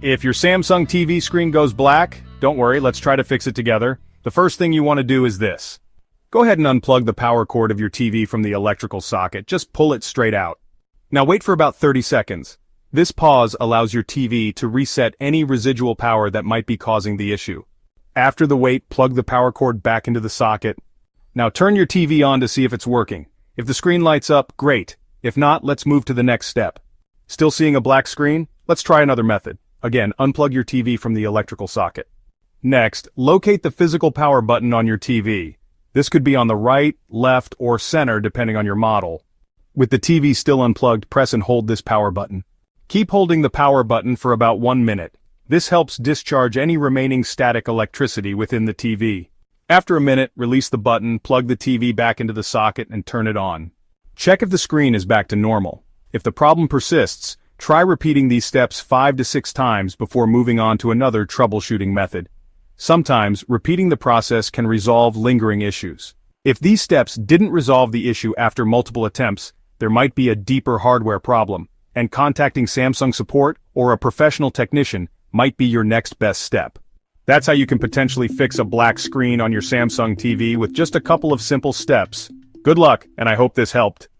If your Samsung TV screen goes black, don't worry, let's try to fix it together. The first thing you want to do is this. Go ahead and unplug the power cord of your TV from the electrical socket, just pull it straight out. Now wait for about 30 seconds. This pause allows your TV to reset any residual power that might be causing the issue. After the wait, plug the power cord back into the socket. Now turn your TV on to see if it's working. If the screen lights up, great. If not, let's move to the next step. Still seeing a black screen? Let's try another method. Again, unplug your TV from the electrical socket. Next, locate the physical power button on your TV. This could be on the right, left, or center depending on your model. With the TV still unplugged, press and hold this power button. Keep holding the power button for about 1 minute. This helps discharge any remaining static electricity within the TV. After a minute, release the button, plug the TV back into the socket, and turn it on. Check if the screen is back to normal. If the problem persists, try repeating these steps 5 to 6 times before moving on to another troubleshooting method. Sometimes, repeating the process can resolve lingering issues. If these steps didn't resolve the issue after multiple attempts, there might be a deeper hardware problem, and contacting Samsung support or a professional technician might be your next best step. That's how you can potentially fix a black screen on your Samsung TV with just a couple of simple steps. Good luck, and I hope this helped.